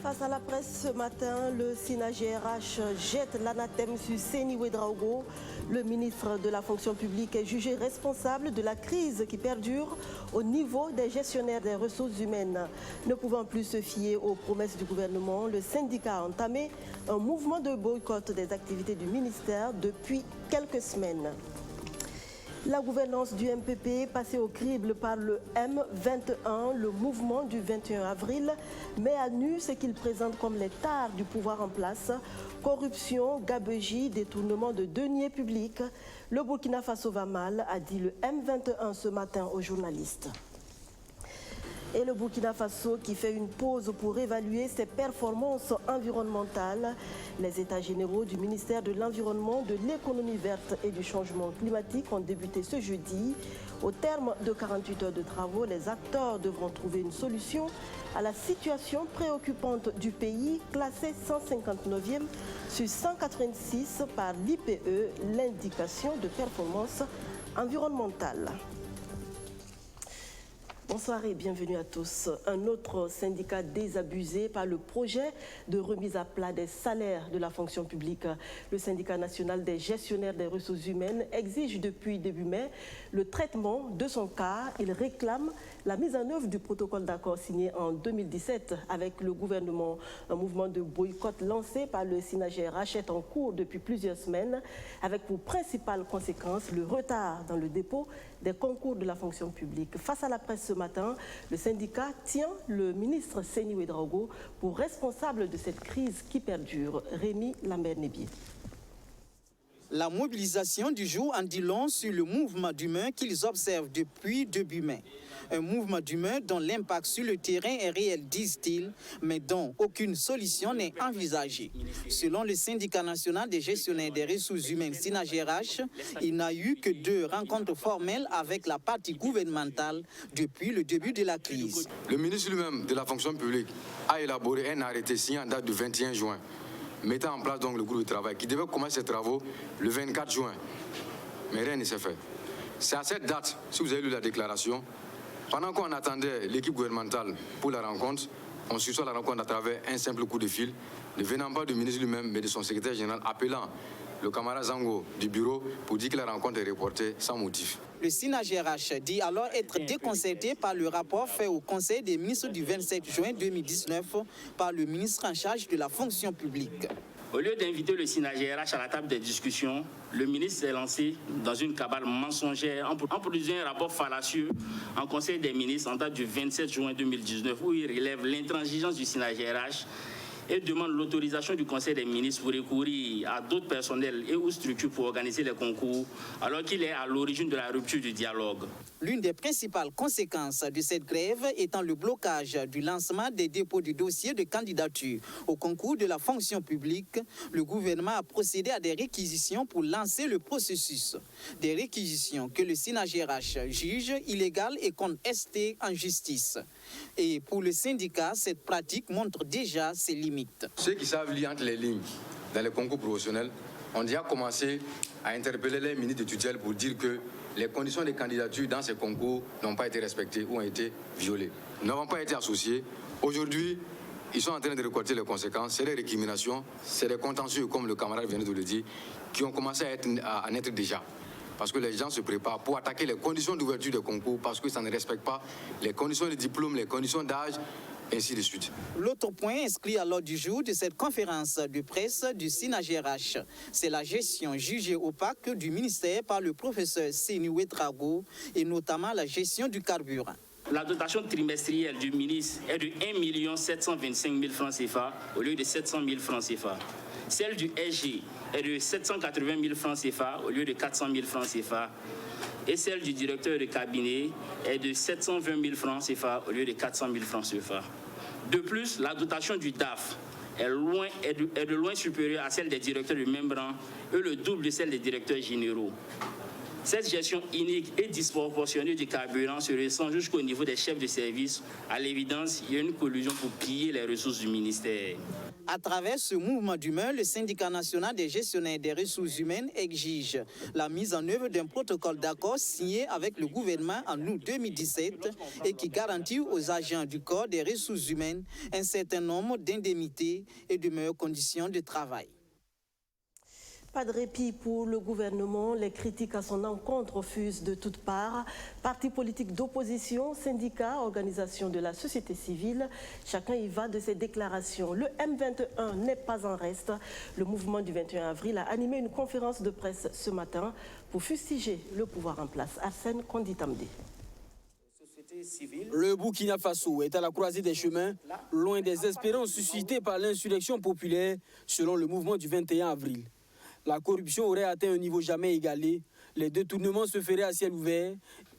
Face à la presse ce matin, le SINA-GRH jette l'anathème sur Seni Ouedraogo. Le ministre de la fonction publique est jugé responsable de la crise qui perdure au niveau des gestionnaires des ressources humaines. Ne pouvant plus se fier aux promesses du gouvernement, le syndicat a entamé un mouvement de boycott des activités du ministère depuis quelques semaines. La gouvernance du MPP passée au crible par le M21, le mouvement du 21 avril, met à nu ce qu'il présente comme les tares du pouvoir en place. Corruption, gabegie, détournement de deniers publics. Le Burkina Faso va mal, a dit le M21 ce matin aux journalistes. Et le Burkina Faso qui fait une pause pour évaluer ses performances environnementales. Les états généraux du ministère de l'Environnement, de l'économie verte et du changement climatique ont débuté ce jeudi. Au terme de 48 heures de travaux, les acteurs devront trouver une solution à la situation préoccupante du pays, classé 159e sur 186 par l'IPE, l'indication de performance environnementale. Bonsoir et bienvenue à tous. Un autre syndicat désabusé par le projet de remise à plat des salaires de la fonction publique. Le syndicat national des gestionnaires des ressources humaines exige depuis début mai le traitement de son cas. Il réclame la mise en œuvre du protocole d'accord signé en 2017 avec le gouvernement. Un mouvement de boycott lancé par le SINA-GRH est en cours depuis plusieurs semaines avec pour principale conséquence le retard dans le dépôt des concours de la fonction publique. Face à la presse ce matin, le syndicat tient le ministre Seni Ouedraogo pour responsable de cette crise qui perdure. Rémi Lambert-Nébier. La mobilisation du jour en dit long sur le mouvement d'humeur qu'ils observent depuis début mai. Un mouvement d'humeur dont l'impact sur le terrain est réel, disent-ils, mais dont aucune solution n'est envisagée. Selon le syndicat national des gestionnaires des ressources humaines SINA-GRH, il n'a eu que 2 rencontres formelles avec la partie gouvernementale depuis le début de la crise. Le ministre lui-même de la fonction publique a élaboré un arrêté signé en date du 21 juin, mettant en place donc le groupe de travail qui devait commencer ses travaux le 24 juin. Mais rien ne s'est fait. C'est à cette date, si vous avez lu la déclaration, pendant qu'on attendait l'équipe gouvernementale pour la rencontre, on suit la rencontre à travers un simple coup de fil, ne venant pas du ministre lui-même, mais de son secrétaire général, appelant le camarade Zango du bureau pour dire que la rencontre est reportée sans motif. Le SINA-GRH dit alors être déconcerté par le rapport fait au Conseil des ministres du 27 juin 2019 par le ministre en charge de la fonction publique. Au lieu d'inviter le SINA-GRH à la table des discussions, le ministre s'est lancé dans une cabale mensongère en produisant un rapport fallacieux en Conseil des ministres en date du 27 juin 2019 où il relève l'intransigeance du SINA-GRH et demande l'autorisation du Conseil des ministres pour recourir à d'autres personnels et ou structures pour organiser les concours, alors qu'il est à l'origine de la rupture du dialogue. L'une des principales conséquences de cette grève étant le blocage du lancement des dépôts de dossiers de candidature au concours de la fonction publique, le gouvernement a procédé à des réquisitions pour lancer le processus. Des réquisitions que le SINA-GRH juge illégales et contestées en justice. Et pour le syndicat, cette pratique montre déjà ses limites. Ceux qui savent lire entre les lignes dans les concours professionnels ont déjà commencé à interpeller les ministres de tutelle pour dire que les conditions de candidature dans ces concours n'ont pas été respectées ou ont été violées. Nous n'avons pas été associés. Aujourd'hui, ils sont en train de récolter les conséquences. C'est des récriminations, c'est des contentieux, comme le camarade vient de le dire, qui ont commencé à naître déjà. Parce que les gens se préparent pour attaquer les conditions d'ouverture des concours parce que ça ne respecte pas les conditions de diplôme, les conditions d'âge, ainsi de suite. L'autre point inscrit à l'ordre du jour de cette conférence de presse du SINA-GRH, c'est la gestion jugée opaque du ministère par le professeur Seni Ouedraogo et notamment la gestion du carburant. La dotation trimestrielle du ministre est de 1 725 000 francs CFA au lieu de 700 000 francs CFA. Celle du SG est de 780 000 francs CFA au lieu de 400 000 francs CFA. Et celle du directeur de cabinet est de 720 000 francs CFA au lieu de 400 000 francs CFA. De plus, la dotation du DAF est de loin supérieure à celle des directeurs du même rang et le double de celle des directeurs généraux. Cette gestion inique et disproportionnée du carburant se ressent jusqu'au niveau des chefs de service. À l'évidence, il y a une collusion pour piller les ressources du ministère. À travers ce mouvement d'humeur, le syndicat national des gestionnaires des ressources humaines exige la mise en œuvre d'un protocole d'accord signé avec le gouvernement en août 2017 et qui garantit aux agents du corps des ressources humaines un certain nombre d'indemnités et de meilleures conditions de travail. Pas de répit pour le gouvernement. Les critiques à son encontre fusent de toutes parts. Partis politiques d'opposition, syndicats, organisations de la société civile, chacun y va de ses déclarations. Le M21 n'est pas en reste. Le mouvement du 21 avril a animé une conférence de presse ce matin pour fustiger le pouvoir en place. Arsène Konditamdi. Le Burkina Faso est à la croisée des chemins, loin des espérances suscitées par l'insurrection populaire, selon le mouvement du 21 avril. La corruption aurait atteint un niveau jamais égalé, les détournements se feraient à ciel ouvert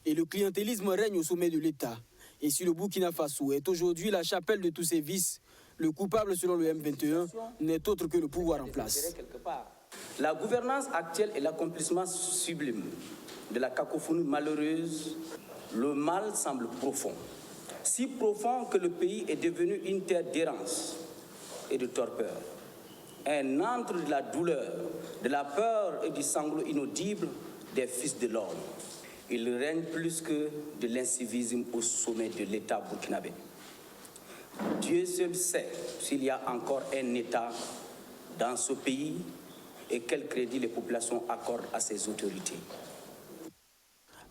et le clientélisme règne au sommet de l'État. Et si le Burkina Faso est aujourd'hui la chapelle de tous ces vices, le coupable selon le M21 n'est autre que le pouvoir en place. La gouvernance actuelle est l'accomplissement sublime de la cacophonie malheureuse. Le mal semble profond, si profond que le pays est devenu une terre d'errance et de torpeur. Un antre de la douleur, de la peur et du sanglot inaudible des fils de l'homme. Il règne plus que de l'incivisme au sommet de l'État burkinabé. Dieu seul sait s'il y a encore un État dans ce pays et quel crédit les populations accordent à ses autorités.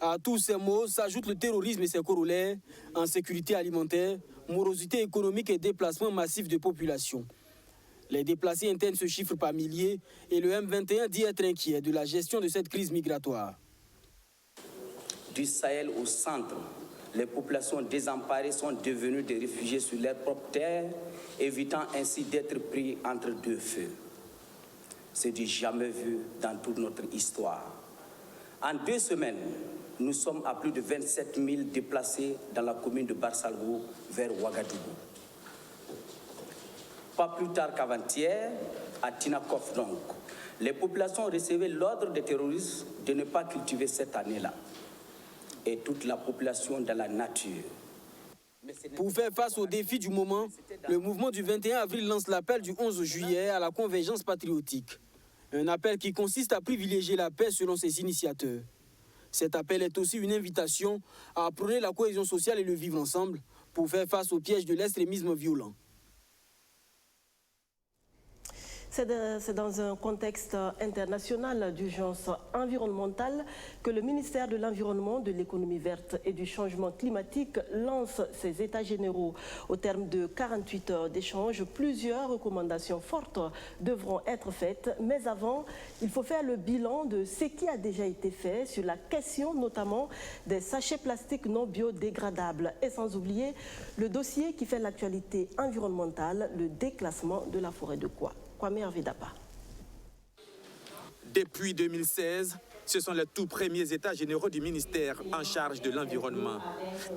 À tous ces maux s'ajoutent le terrorisme et ses corollaires, insécurité alimentaire, morosité économique et déplacement massif de population. Les déplacés internes se chiffrent par milliers et le M21 dit être inquiet de la gestion de cette crise migratoire. Du Sahel au centre, les populations désemparées sont devenues des réfugiés sur leur propre terre, évitant ainsi d'être pris entre deux feux. C'est du jamais vu dans toute notre histoire. En 2 semaines, nous sommes à plus de 27 000 déplacés dans la commune de Barsalgo vers Ouagadougou. Pas plus tard qu'avant-hier, à Tinakov donc, les populations recevaient l'ordre des terroristes de ne pas cultiver cette année-là. Et toute la population dans la nature. Pour faire face aux défis du moment, le mouvement du 21 avril lance l'appel du 11 juillet à la convergence patriotique. Un appel qui consiste à privilégier la paix selon ses initiateurs. Cet appel est aussi une invitation à prôner la cohésion sociale et le vivre ensemble pour faire face au piège de l'extrémisme violent. C'est dans un contexte international d'urgence environnementale que le ministère de l'Environnement, de l'Économie verte et du Changement climatique lance ses états généraux. Au terme de 48 heures d'échange, plusieurs recommandations fortes devront être faites. Mais avant, il faut faire le bilan de ce qui a déjà été fait sur la question notamment des sachets plastiques non biodégradables. Et sans oublier le dossier qui fait l'actualité environnementale, le déclassement de la forêt de Kwa. Depuis 2016, ce sont les tout premiers états généraux du ministère en charge de l'environnement.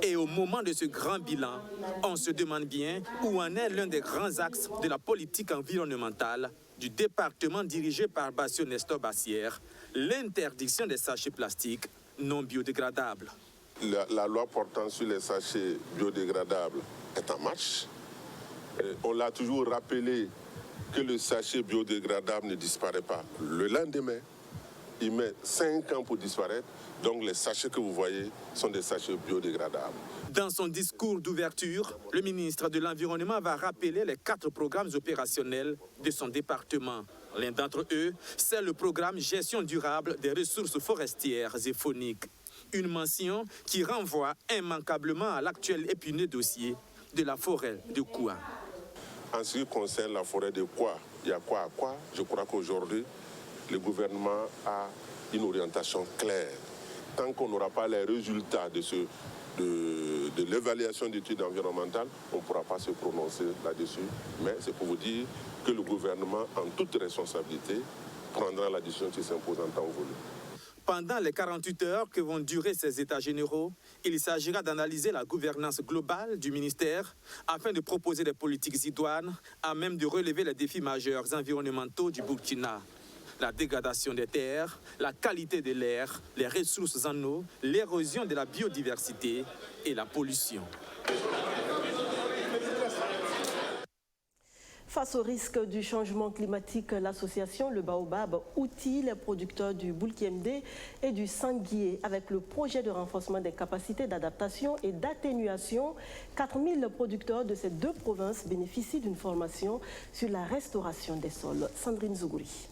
Et au moment de ce grand bilan, on se demande bien où en est l'un des grands axes de la politique environnementale du département dirigé par Bassio Nestor Bassière, l'interdiction des sachets plastiques non biodégradables. La loi portant sur les sachets biodégradables est en marche. On l'a toujours rappelé que le sachet biodégradable ne disparaît pas. Le lendemain, il met 5 ans pour disparaître. Donc les sachets que vous voyez sont des sachets biodégradables. Dans son discours d'ouverture, le ministre de l'Environnement va rappeler les 4 programmes opérationnels de son département. L'un d'entre eux, c'est le programme Gestion durable des ressources forestières et fauniques. Une mention qui renvoie immanquablement à l'actuel épineux dossier de la forêt de Kwa. En ce qui concerne la forêt de Kwa, il y a quoi à quoi? Je crois qu'aujourd'hui, le gouvernement a une orientation claire. Tant qu'on n'aura pas les résultats de l'évaluation d'études environnementales, on ne pourra pas se prononcer là-dessus. Mais c'est pour vous dire que le gouvernement, en toute responsabilité, prendra la décision qui s'impose en temps voulu. Pendant les 48 heures que vont durer ces états généraux, il s'agira d'analyser la gouvernance globale du ministère afin de proposer des politiques idoines à même de relever les défis majeurs environnementaux du Burkina. la dégradation des terres, la qualité de l'air, les ressources en eau, l'érosion de la biodiversité et la pollution. Face au risque du changement climatique, l'association Le Baobab outille les producteurs du Boulkiemde et du Sanguié avec le projet de renforcement des capacités d'adaptation et d'atténuation. 4000 producteurs de ces deux provinces bénéficient d'une formation sur la restauration des sols. Sandrine Zougouri.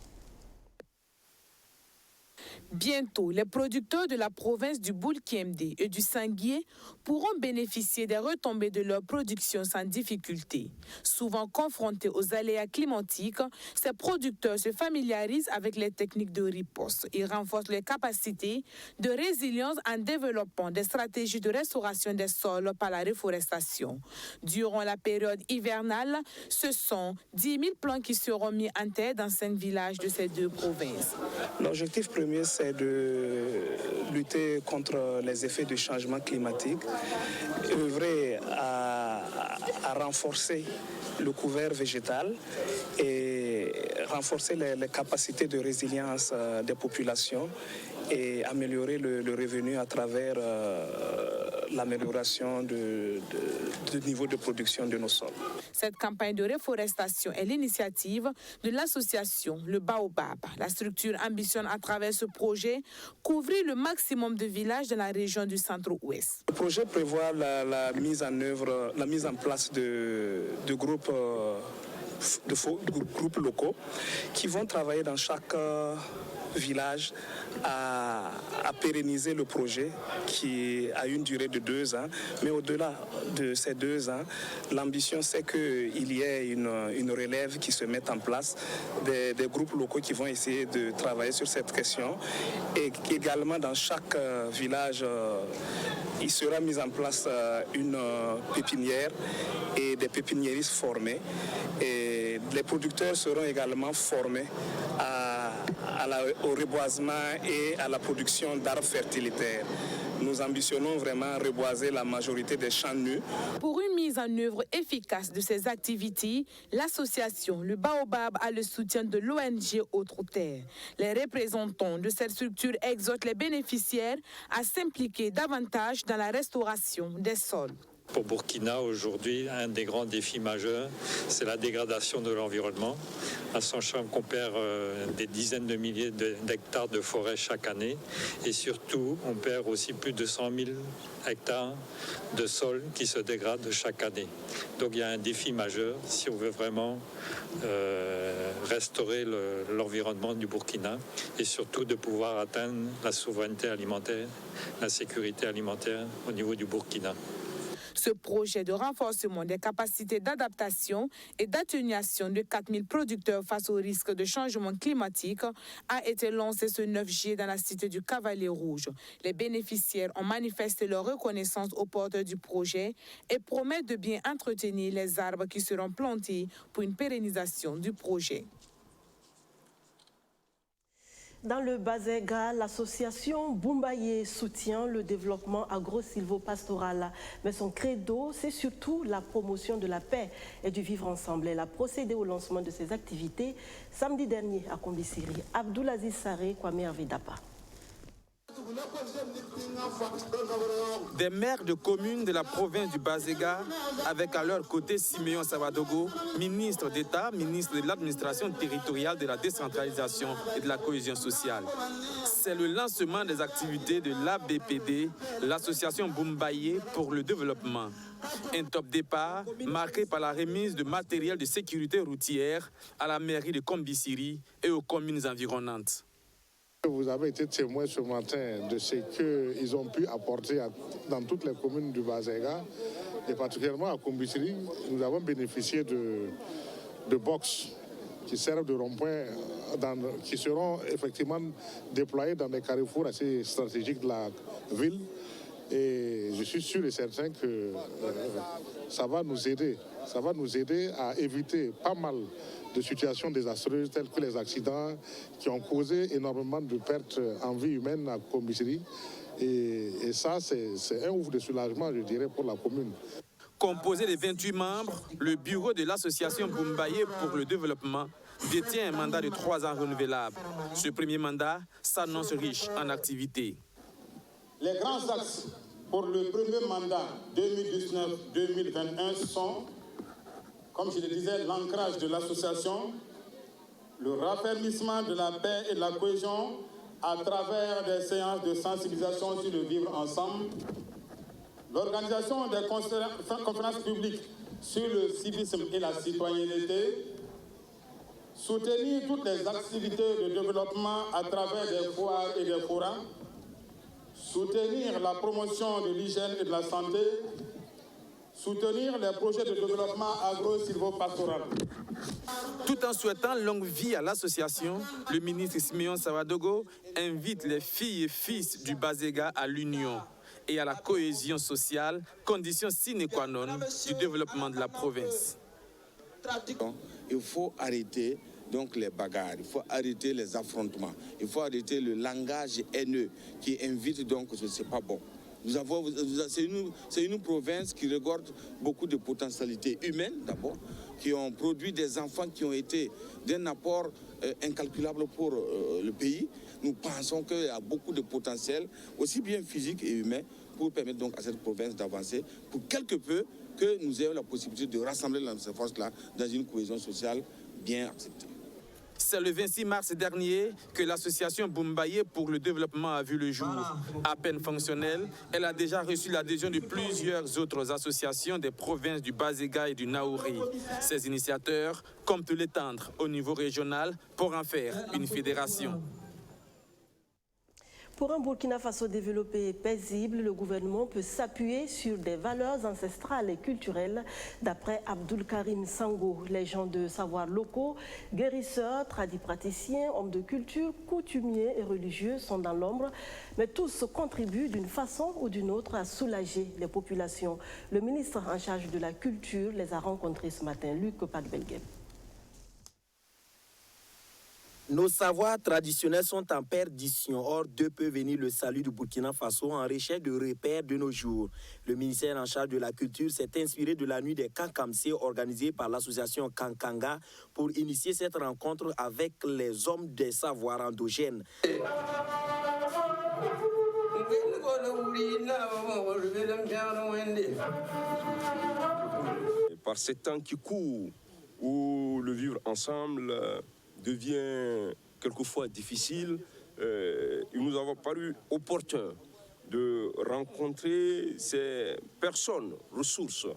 Bientôt, les producteurs de la province du Boulkiemde et du Sanguié pourront bénéficier des retombées de leur production sans difficulté. Souvent confrontés aux aléas climatiques, ces producteurs se familiarisent avec les techniques de riposte. Ils renforcent leurs capacités de résilience en développant des stratégies de restauration des sols par la reforestation. Durant la période hivernale, ce sont 10 000 plants qui seront mis en terre dans 5 villages de ces deux provinces. L'objectif premier, c'est de lutter contre les effets du changement climatique, œuvrer à renforcer le couvert végétal et renforcer les capacités de résilience des populations et améliorer le revenu à travers l'amélioration du niveau de production de nos sols. Cette campagne de reforestation est l'initiative de l'association Le Baobab. La structure ambitionne à travers ce projet couvrir le maximum de villages dans la région du centre-ouest. Le projet prévoit la mise en place de groupes locaux qui vont travailler dans chaque village à pérenniser le projet qui a une durée de 2 ans. Mais au-delà de ces 2 ans, l'ambition c'est qu'il y ait une relève qui se mette en place, des groupes locaux qui vont essayer de travailler sur cette question et qu'également dans chaque village, il sera mis en place une pépinière et des pépiniéristes formés. Et les producteurs seront également formés au reboisement et à la production d'arbres fertilitaires. Nous ambitionnons vraiment reboiser la majorité des champs nus. Pour une mise en œuvre efficace de ces activités, l'association Le Baobab a le soutien de l'ONG Autres Terres. Les représentants de cette structure exhortent les bénéficiaires à s'impliquer davantage dans la restauration des sols. Pour Burkina, aujourd'hui, un des grands défis majeurs, c'est la dégradation de l'environnement. À Songcham, on perd des dizaines de milliers d'hectares de forêt chaque année. Et surtout, on perd aussi plus de 100 000 hectares de sol qui se dégradent chaque année. Donc il y a un défi majeur si on veut vraiment restaurer l'environnement du Burkina et surtout de pouvoir atteindre la souveraineté alimentaire, la sécurité alimentaire au niveau du Burkina. Ce projet de renforcement des capacités d'adaptation et d'atténuation de 4000 producteurs face au risque de changement climatique a été lancé ce 9 juillet dans la cité du Cavalier Rouge. Les bénéficiaires ont manifesté leur reconnaissance aux porteurs du projet et promettent de bien entretenir les arbres qui seront plantés pour une pérennisation du projet. Dans le Bazaiga, l'association Boumbaye soutient le développement agro-silvopastoral. Mais son credo, c'est surtout la promotion de la paix et du vivre ensemble. Elle a procédé au lancement de ses activités samedi dernier à Kombisiri. Abdoulaziz Saré, Kwame Hervé-Dapa. Des maires de communes de la province du Bazaiga, avec à leur côté Siméon Savadogo, ministre d'État, ministre de l'administration territoriale, de la décentralisation et de la cohésion sociale. C'est le lancement des activités de l'ABPD, l'association Boumbaye pour le développement. Un top départ marqué par la remise de matériel de sécurité routière à la mairie de Kombisiri et aux communes environnantes. Vous avez été témoin ce matin de ce qu'ils ont pu apporter dans toutes les communes du Bazaiga et particulièrement à Kombisiri. Nous avons bénéficié de box qui servent de rond-point, qui seront effectivement déployés dans des carrefours assez stratégiques de la ville. Et je suis sûr et certain que ça va nous aider. Ça va nous aider à éviter pas mal de situations désastreuses telles que les accidents qui ont causé énormément de pertes en vie humaine à Kombisiri. Et ça, c'est un ouf de soulagement, je dirais, pour la commune. Composé de 28 membres, le bureau de l'association Boumbaye pour le développement détient un mandat de 3 ans renouvelable. Ce premier mandat s'annonce riche en activités. Les grands axes pour le premier mandat 2019-2021 sont, comme je le disais, l'ancrage de l'association, le raffermissement de la paix et de la cohésion à travers des séances de sensibilisation sur le vivre ensemble, l'organisation des conférences publiques sur le civisme et la citoyenneté, soutenir toutes les activités de développement à travers des foires et des forums, soutenir la promotion de l'hygiène et de la santé, soutenir les projets de développement agro-silvopastoral. Tout en souhaitant longue vie à l'association, le ministre Simeon Savadogo invite les filles et fils du Bazega à l'union et à la cohésion sociale, condition sine qua non du développement de la province. Il faut arrêter donc les bagarres, il faut arrêter les affrontements, il faut arrêter le langage haineux qui invite donc, ce n'est pas bon. C'est une province qui regorge beaucoup de potentialités humaines d'abord, qui ont produit des enfants qui ont été d'un apport incalculable pour le pays. Nous pensons qu'il y a beaucoup de potentiel, aussi bien physique et humain, pour permettre donc à cette province d'avancer, pour quelque peu que nous ayons la possibilité de rassembler ces forces-là dans une cohésion sociale bien acceptée. C'est le 26 mars dernier que l'association Boumbaye pour le développement a vu le jour. À peine fonctionnelle, elle a déjà reçu l'adhésion de plusieurs autres associations des provinces du Bazega et du Naouri. Ces initiateurs comptent l'étendre au niveau régional pour en faire une fédération. Pour un Burkina Faso développé et paisible, le gouvernement peut s'appuyer sur des valeurs ancestrales et culturelles, d'après Abdul Karim Sango. Les gens de savoir locaux, guérisseurs, tradipraticiens, hommes de culture, coutumiers et religieux sont dans l'ombre, mais tous contribuent d'une façon ou d'une autre à soulager les populations. Le ministre en charge de la culture les a rencontrés ce matin, Luc Padbelguem. Nos savoirs traditionnels sont en perdition. Or, d'eux peut venir le salut du Burkina Faso en recherche de repères de nos jours. Le ministère en charge de la culture s'est inspiré de la nuit des Kankamse organisée par l'association Kankanga pour initier cette rencontre avec les hommes des savoirs endogènes. Par ces temps qui courent, où le vivre ensemble devient quelquefois difficile, il nous a paru opportun de rencontrer ces personnes, ressources,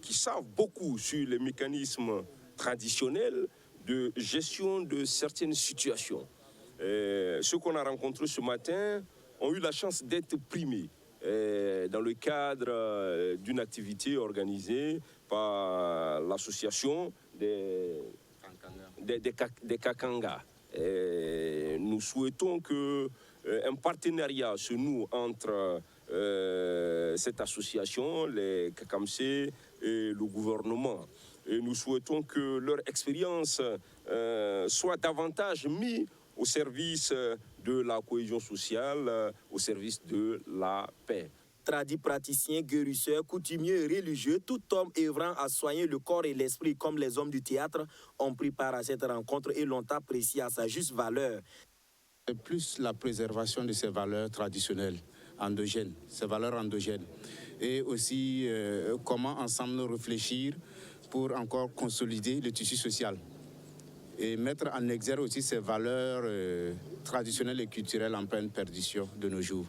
qui savent beaucoup sur les mécanismes traditionnels de gestion de certaines situations. Ceux qu'on a rencontrés ce matin ont eu la chance d'être primés dans le cadre d'une activité organisée par l'association des Kakanga. Nous souhaitons qu'un partenariat se noue entre cette association, les Kakamse et le gouvernement. Et nous souhaitons que leur expérience soit davantage mise au service de la cohésion sociale, au service de la paix. Tradipraticiens, guérisseurs, coutumiers et religieux, tout homme œuvrant à soigner le corps et l'esprit comme les hommes du théâtre ont pris part à cette rencontre et l'ont apprécié à sa juste valeur. C'est plus la préservation de ces valeurs traditionnelles endogènes, ces valeurs endogènes. Et aussi comment ensemble réfléchir pour encore consolider le tissu social. Et mettre en exergue aussi ces valeurs traditionnelles et culturelles en pleine perdition de nos jours.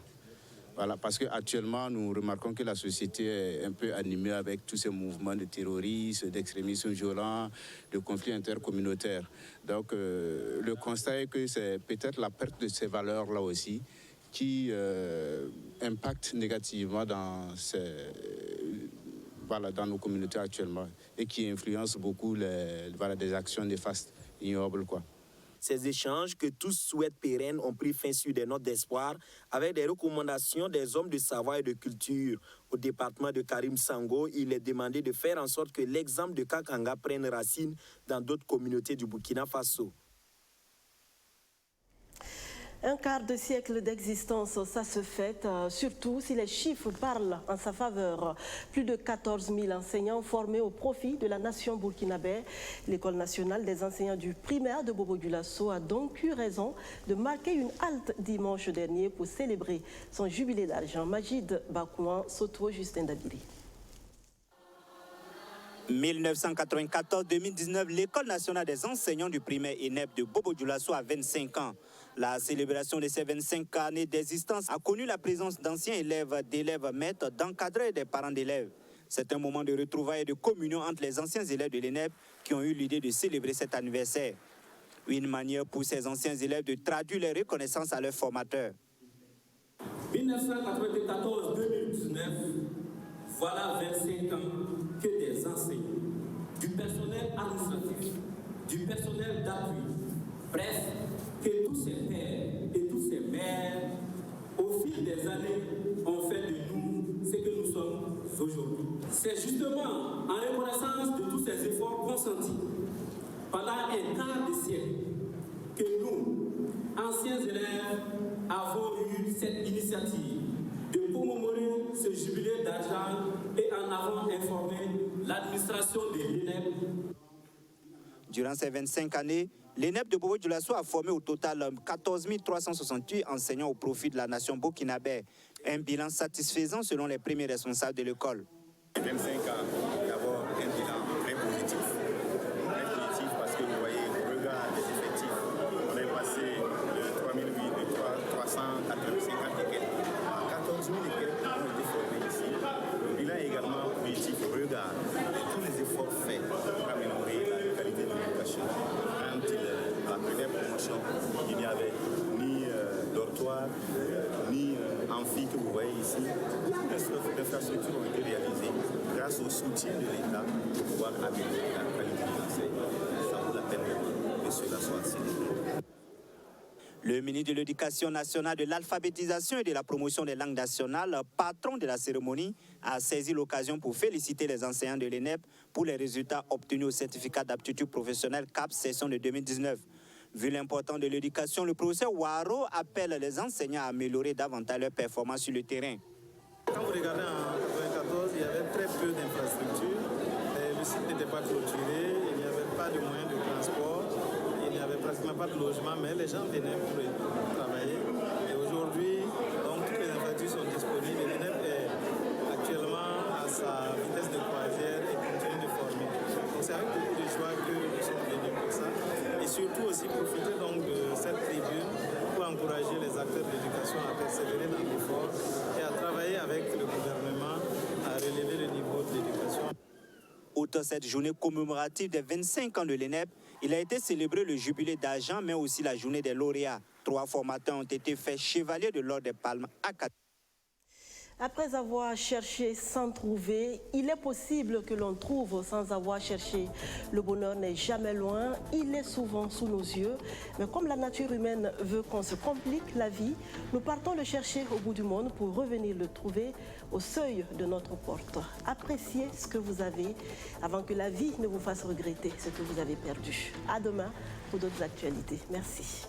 Voilà, parce qu'actuellement, nous remarquons que la société est un peu animée avec tous ces mouvements de terrorisme, d'extrémisme violent, de conflits intercommunautaires. Donc, le constat est que c'est peut-être la perte de ces valeurs-là aussi qui impacte négativement dans nos communautés actuellement et qui influence beaucoup des actions néfastes, ignobles, quoi. Ces échanges que tous souhaitent pérennes ont pris fin sur des notes d'espoir avec des recommandations des hommes de savoir et de culture. Au département de Karim Sango, il est demandé de faire en sorte que l'exemple de Kakanga prenne racine dans d'autres communautés du Burkina Faso. Un quart de siècle d'existence, ça se fête, surtout si les chiffres parlent en sa faveur. Plus de 14 000 enseignants formés au profit de la nation burkinabé. L'École nationale des enseignants du primaire de Bobo-Dioulasso a donc eu raison de marquer une halte dimanche dernier pour célébrer son jubilé d'argent. Majid Bakouan, Soto, Justin Dabiri. 1994-2019, l'École nationale des enseignants du primaire ENEP de Bobo-Dioulasso a 25 ans. La célébration de ces 25 années d'existence a connu la présence d'anciens élèves, d'élèves maîtres, d'encadreurs et des parents d'élèves. C'est un moment de retrouvailles et de communion entre les anciens élèves de l'ENEP qui ont eu l'idée de célébrer cet anniversaire. Une manière pour ces anciens élèves de traduire leur reconnaissance à leurs formateurs. 1994-2019, voilà 25 ans que des enseignants, du personnel administratif, du personnel d'appui, bref, que tous ces pères et tous ces mères, au fil des années, ont fait de nous ce que nous sommes aujourd'hui. C'est justement en reconnaissance de tous ces efforts consentis pendant un quart de siècle que nous, anciens élèves, avons eu cette initiative de commémorer ce jubilé d'argent et en avons informé l'administration de l'ENEP. Durant ces 25 années, l'ENEP de Bobo-Dioulasso a formé au total 14 368 enseignants au profit de la nation burkinabé. Un bilan satisfaisant selon les premiers responsables de l'école. 25 ans, d'abord un bilan très positif. Très positif parce que vous voyez, au regard des effectifs, on est passé de 385 et quelques à 14 000 et quelques qui ont été formés ici. Le bilan est également positif au regard de tous les efforts faits pour améliorer la qualité de l'éducation. Quand la première promotion, il n'y avait ni dortoir, ni amphi que vous voyez ici. Toutes les infrastructures ont été réalisées grâce au soutien de l'État pour pouvoir améliorer la qualité de l'enseignement. Ça vaut la peine que cela soit célébré. Le ministre de l'Éducation nationale, de l'alphabétisation et de la promotion des langues nationales, patron de la cérémonie, a saisi l'occasion pour féliciter les enseignants de l'ENEP pour les résultats obtenus au certificat d'aptitude professionnelle CAP session de 2019. Vu l'importance de l'éducation, le professeur Ouaro appelle les enseignants à améliorer davantage leurs performances sur le terrain. Quand vous regardez en 1994, il y avait très peu d'infrastructures. Le site n'était pas clôturé, il n'y avait pas de moyens de transport, il n'y avait pratiquement pas de logement, mais les gens venaient pour travailler. Et aujourd'hui, donc, toutes les infrastructures sont disponibles. L'ENEP est actuellement à sa vitesse de croisière et continue de former. Donc c'est avec beaucoup de joie que nous sommes venus pour ça. Et surtout aussi profiter donc de cette tribune pour encourager les acteurs de l'éducation à persévérer dans l'effort et à travailler avec le gouvernement à relever le niveau de l'éducation. Outre cette journée commémorative des 25 ans de l'ENEP, il a été célébré le jubilé d'argent, mais aussi la journée des lauréats. 3 formateurs ont été faits chevaliers de l'Ordre des Palmes académiques. Après avoir cherché sans trouver, il est possible que l'on trouve sans avoir cherché. Le bonheur n'est jamais loin, il est souvent sous nos yeux. Mais comme la nature humaine veut qu'on se complique la vie, nous partons le chercher au bout du monde pour revenir le trouver au seuil de notre porte. Appréciez ce que vous avez avant que la vie ne vous fasse regretter ce que vous avez perdu. À demain pour d'autres actualités. Merci.